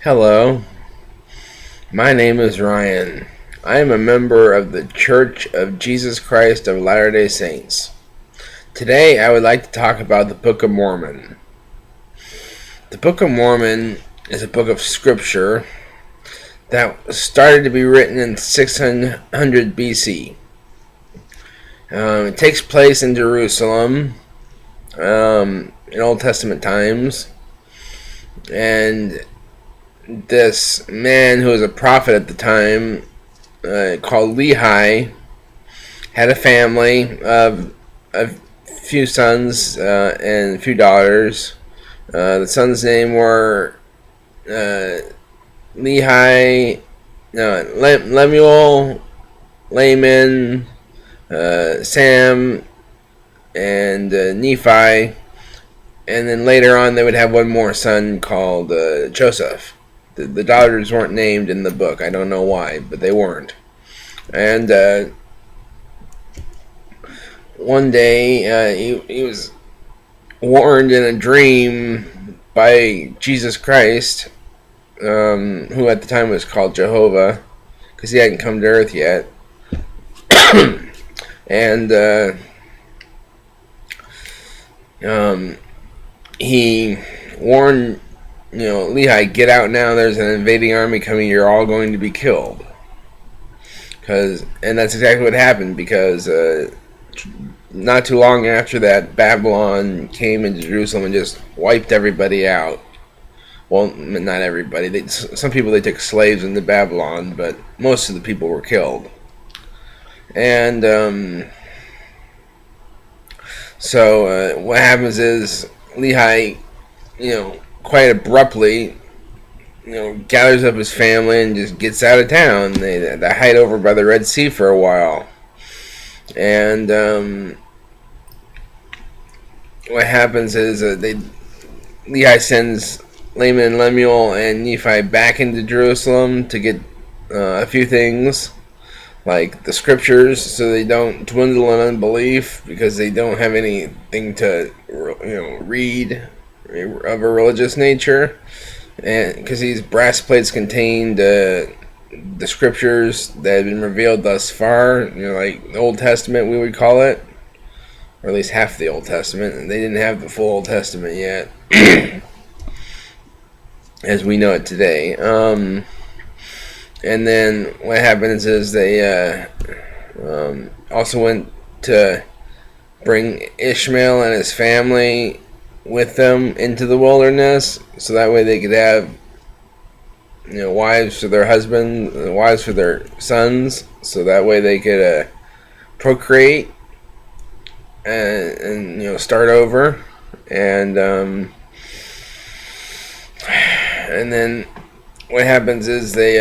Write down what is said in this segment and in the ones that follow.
Hello, my name is Ryan. I am a member of the Church of Jesus Christ of Latter-day Saints. Today I would like to talk about the Book of Mormon. The Book of Mormon is a book of scripture that started to be written in 600 BC. It takes place in Jerusalem in Old Testament times, and this man who was a prophet at the time called Lehi had a family of a few sons and a few daughters. The sons' name were Lehi, Lemuel, Laman, Sam, and Nephi. And then later on they would have one more son called Joseph. The daughters weren't named in the book. I don't know why, but they weren't. And one day he was warned in a dream by Jesus Christ, who at the time was called Jehovah, because he hadn't come to earth yet. And he warned, Lehi, get out now. There's an invading army coming. You're all going to be killed. And that's exactly what happened, because not too long after that, Babylon came into Jerusalem and just wiped everybody out. Well, not everybody. Some people, they took slaves into Babylon, but most of the people were killed. And so what happens is Lehi, quite abruptly, gathers up his family and just gets out of town. They hide over by the Red Sea for a while. And what happens is Lehi sends Laman and Lemuel and Nephi back into Jerusalem to get a few things, like the scriptures, so they don't dwindle in unbelief, because they don't have anything to read of a religious nature. And because these brass plates contained the scriptures that have been revealed thus far, like the Old Testament, we would call it, or at least half the Old Testament. And they didn't have the full Old Testament yet, as we know it today. And then what happens is they also went to bring Ishmael and his family with them into the wilderness, so that way they could have wives for their husbands, wives for their sons, so that way they could procreate and start over. And then what happens is they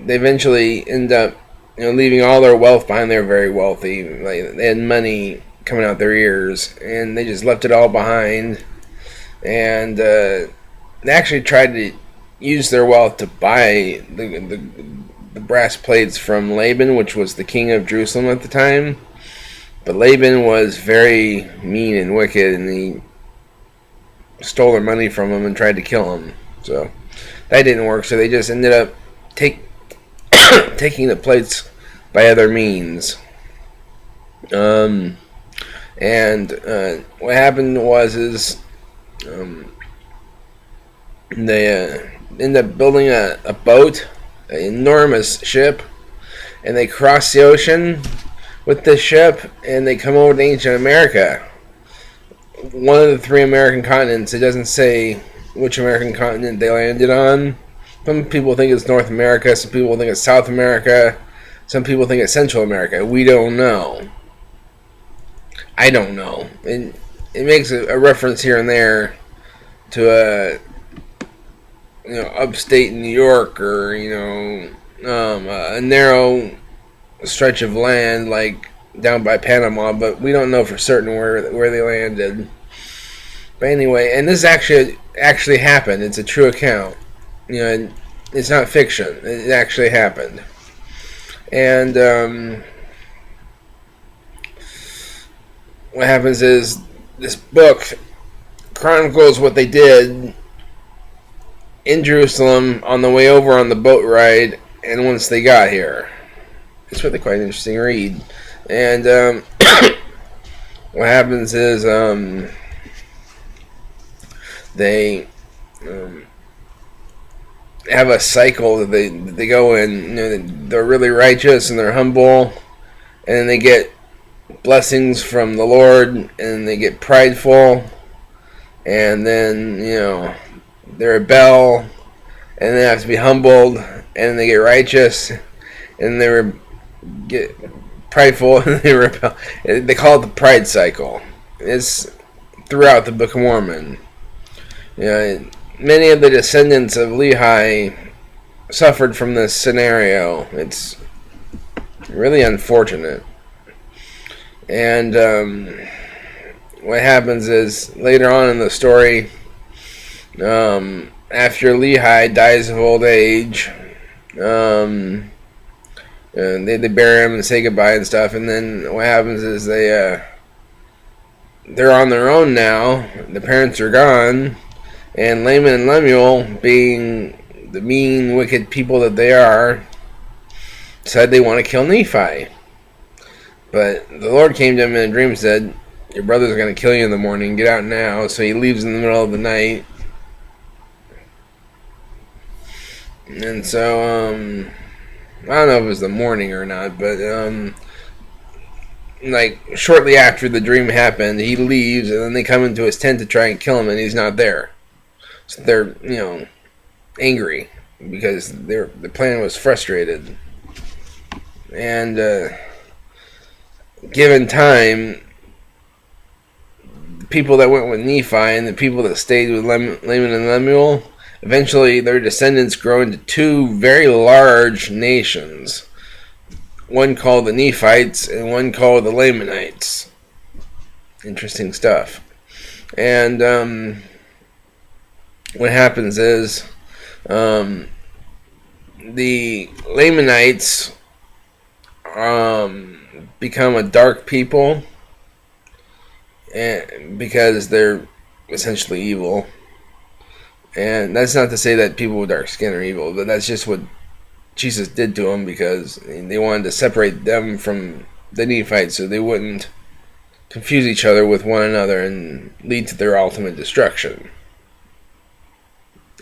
eventually end up leaving all their wealth behind. They're very wealthy, like they had money coming out their ears, and they just left it all behind. And they actually tried to use their wealth to buy the brass plates from Laban, which was the king of Jerusalem at the time. But Laban was very mean and wicked, and he stole their money from him and tried to kill him. So that didn't work, so they just ended up taking the plates by other means. And what happened was they ended up building a boat, an enormous ship, and they cross the ocean with this ship, and they come over to ancient America, one of the three American continents. It doesn't say which American continent they landed on. Some people think it's North America, some people think it's South America, some people think it's Central America. We don't know. I don't know. It makes a reference here and there to upstate New York, or a narrow stretch of land like down by Panama, but we don't know for certain where they landed. But anyway, and this actually happened. It's a true account. It's not fiction. It actually happened. And what happens is this book chronicles what they did in Jerusalem on the way over on the boat ride, and once they got here. It's really quite an interesting read. And what happens is they have a cycle that they go in. You know, they're really righteous and they're humble, and then they get blessings from the Lord, and they get prideful, and then they rebel, and they have to be humbled, and they get righteous, and they get prideful, and they rebel. They call it the pride cycle. It's throughout the Book of Mormon. Many of the descendants of Lehi suffered from this scenario. It's really unfortunate. And what happens is, later on in the story, after Lehi dies of old age, and they bury him and say goodbye and stuff, and then what happens is they're on their own now. The parents are gone, and Laman and Lemuel, being the mean, wicked people that they are, said they want to kill Nephi. But the Lord came to him in a dream and said, your brother's going to kill you in the morning. Get out now. So he leaves in the middle of the night. And so, I don't know if it was the morning or not, but like shortly after the dream happened, he leaves, and then they come into his tent to try and kill him, and he's not there. So they're, angry because the plan was frustrated. And given time, the people that went with Nephi and the people that stayed with Laman and Lemuel, eventually their descendants grow into two very large nations. One called the Nephites and one called the Lamanites. Interesting stuff. And what happens is the Lamanites become a dark people, and because they're essentially evil. And that's not to say that people with dark skin are evil, but that's just what Jesus did to them, because they wanted to separate them from the Nephites so they wouldn't confuse each other with one another and lead to their ultimate destruction.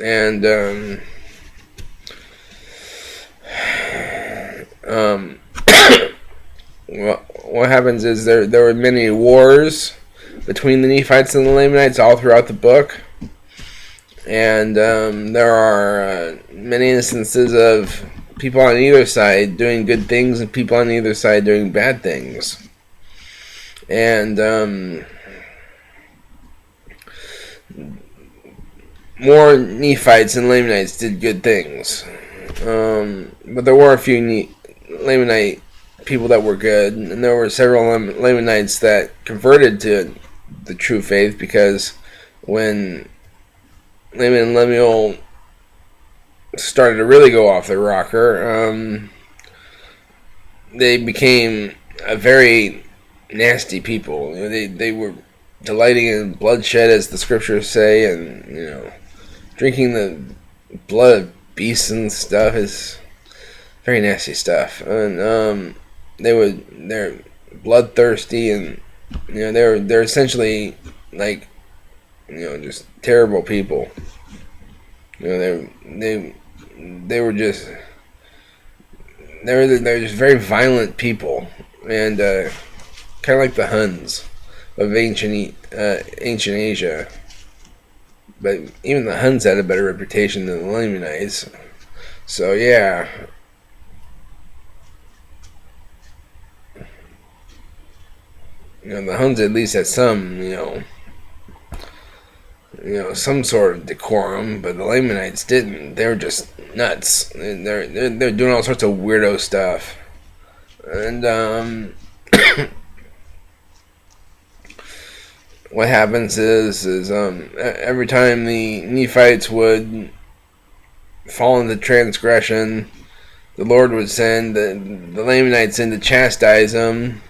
And what happens is there were many wars between the Nephites and the Lamanites all throughout the book. And there are many instances of people on either side doing good things and people on either side doing bad things. And more Nephites and Lamanites did good things. But there were a few Lamanite people that were good, and there were several Lamanites that converted to the true faith, because when Laman and Lemuel started to really go off their rocker, they became a very nasty people. They were delighting in bloodshed, as the scriptures say, and drinking the blood of beasts and stuff is very nasty stuff. And they're bloodthirsty, and they're essentially like just terrible people. They're just very violent people, and kind of like the Huns of ancient Asia. But even the Huns had a better reputation than the Lamanites. So yeah. The Huns at least had some, some sort of decorum, but the Lamanites didn't. They were just nuts. They're doing all sorts of weirdo stuff. And what happens is every time the Nephites would fall into transgression, the Lord would send the Lamanites in to chastise them,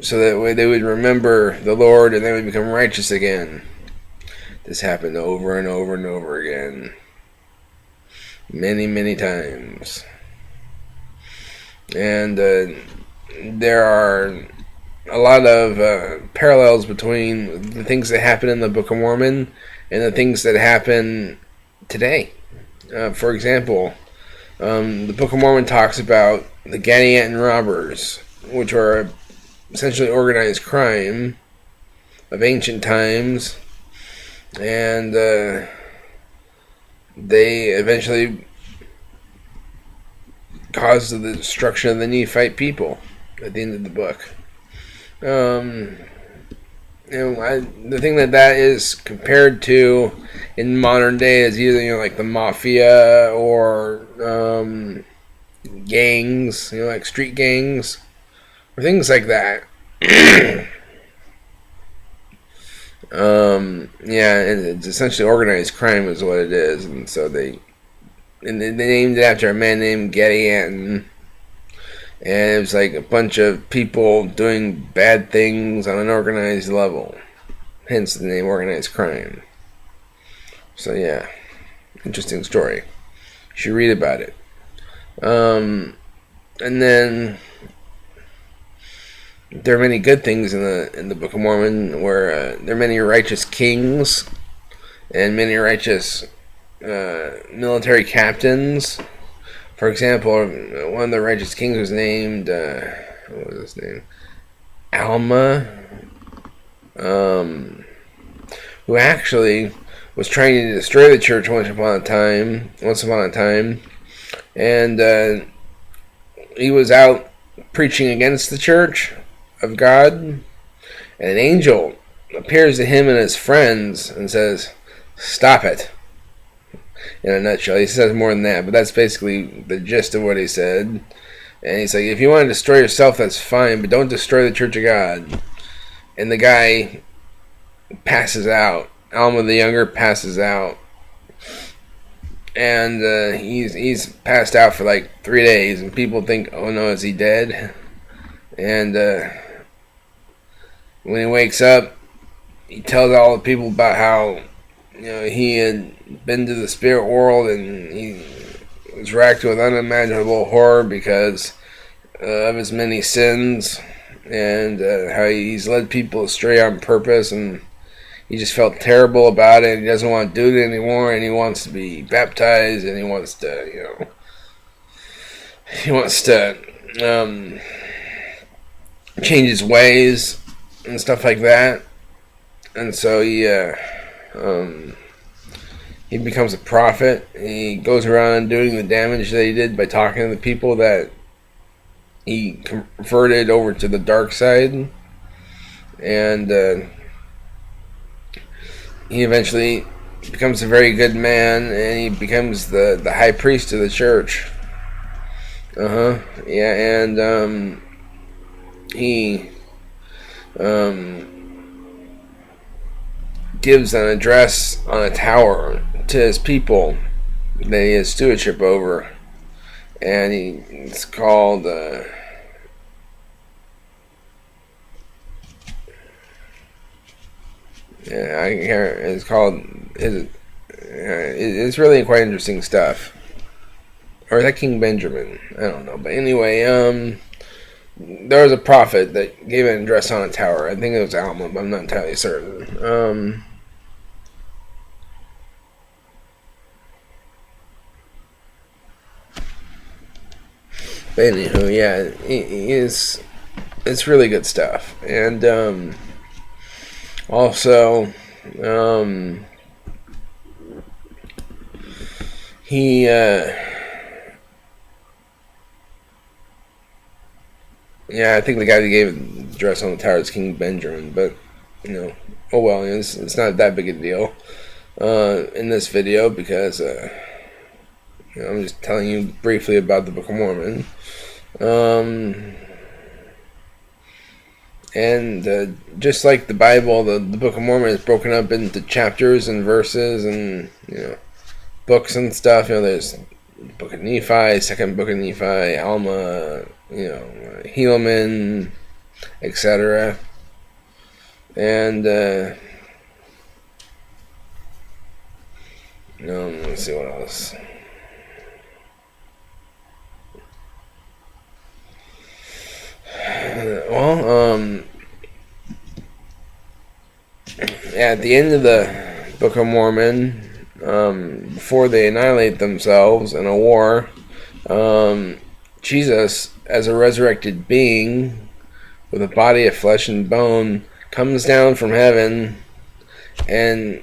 so that way they would remember the Lord and they would become righteous again. This happened over and over and over again. many, many times. And there are a lot of parallels between the things that happen in the Book of Mormon and the things that happen today. For example, the Book of Mormon talks about the Gadianton robbers, which are essentially organized crime of ancient times, and they eventually caused the destruction of the Nephite people at the end of the book. The thing that is compared to in modern day is either like the mafia or gangs, like street gangs or things like that. Yeah, and it's essentially organized crime is what it is, and so they named it after a man named Gadianton, and it was like a bunch of people doing bad things on an organized level, hence the name organized crime. So yeah, interesting story. You should read about it. And then there are many good things in the Book of Mormon, where there are many righteous kings and many righteous military captains. For example, one of the righteous kings was named what was his name? Alma, who actually was trying to destroy the church once upon a time, and he was out preaching against the church of God, and an angel appears to him and his friends and says, "Stop it." In a nutshell, he says more than that, but that's basically the gist of what he said. And he's like, if you want to destroy yourself, that's fine, but don't destroy the Church of God. And the guy passes out. Alma the Younger passes out. And he's passed out for like 3 days, and people think, oh no, is he dead? And when he wakes up, he tells all the people about how he had been to the spirit world and he was racked with unimaginable horror because of his many sins, and how he's led people astray on purpose, and he just felt terrible about it. He doesn't want to do it anymore, and he wants to be baptized, and he wants to change his ways and stuff like that. And so he becomes a prophet. He goes around doing the damage that he did by talking to the people that he converted over to the dark side. And he eventually becomes a very good man, and he becomes the high priest of the church. Yeah, and he gives an address on a tower to his people that he has stewardship over, and it's called it's really quite interesting stuff. Or is that King Benjamin? I don't know, but anyway, there was a prophet that gave an address on a tower. I think it was Alma, but I'm not entirely certain. But anywho, yeah, it's really good stuff. And also, he yeah, I think the guy that gave the address on the tower is King Benjamin, but oh well, it's not that big a deal in this video, because I'm just telling you briefly about the Book of Mormon. And just like the Bible, the Book of Mormon is broken up into chapters and verses and books and stuff. There's the Book of Nephi, Second Book of Nephi, Alma, Helaman, etc. And let's see what else. at the end of the Book of Mormon, before they annihilate themselves in a war, Jesus, as a resurrected being with a body of flesh and bone, comes down from heaven and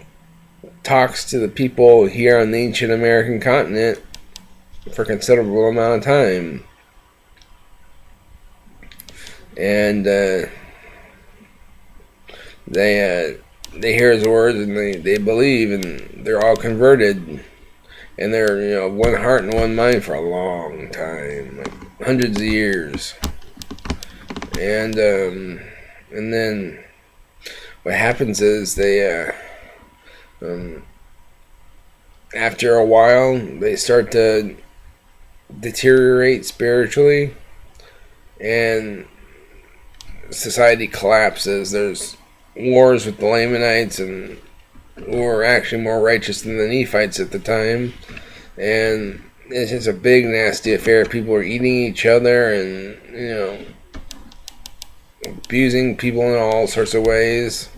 talks to the people here on the ancient American continent for a considerable amount of time. And they hear his words and they believe, and they're all converted, and they're one heart and one mind for a long time, like hundreds of years. And then what happens is they after a while they start to deteriorate spiritually, and society collapses. There's wars with the Lamanites, and who were actually more righteous than the Nephites at the time, and it's just a big nasty affair. People are eating each other and abusing people in all sorts of ways,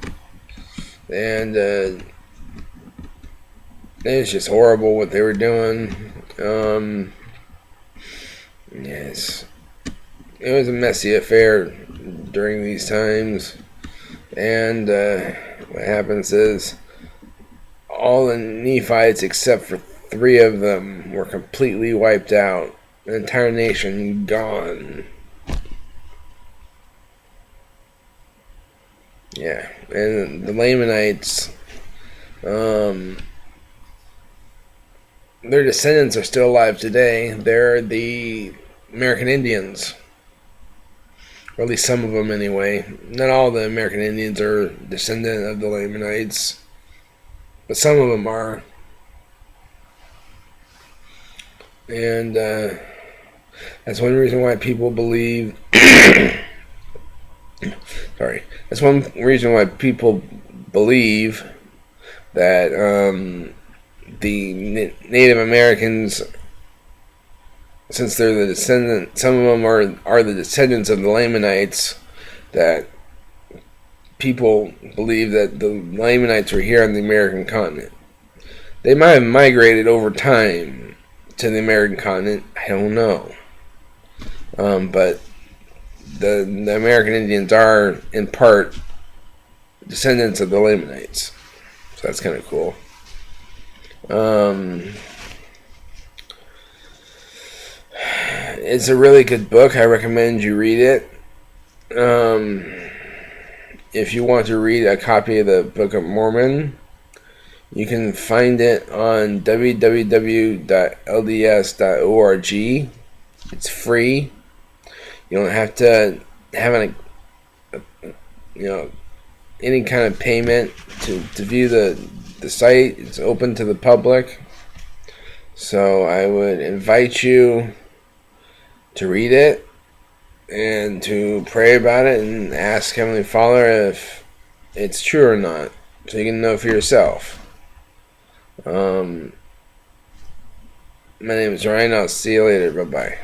and it was just horrible what they were doing. Yes, it was a messy affair during these times. And what happens is all the Nephites except for 3 of them were completely wiped out. The entire nation gone. Yeah, and the Lamanites, their descendants are still alive today. They're the American Indians. Or at least some of them anyway. Not all the American Indians are descendant of the Lamanites, but some of them are. And that's one reason why people believe sorry. That's one reason why people believe that the Native Americans, since they're the descendant, some of them are the descendants of the Lamanites, that people believe that the Lamanites were here on the American continent. They might have migrated over time to the American continent. I don't know. But the American Indians are, in part, descendants of the Lamanites. So that's kind of cool. It's a really good book. I recommend you read it. If you want to read a copy of the Book of Mormon, you can find it on www.lds.org. It's free. You don't have to have any kind of payment to view the site. It's open to the public. So I would invite you to read it and to pray about it and ask Heavenly Father if it's true or not, so you can know for yourself. My name is Ryan. I'll see you later. Bye-bye.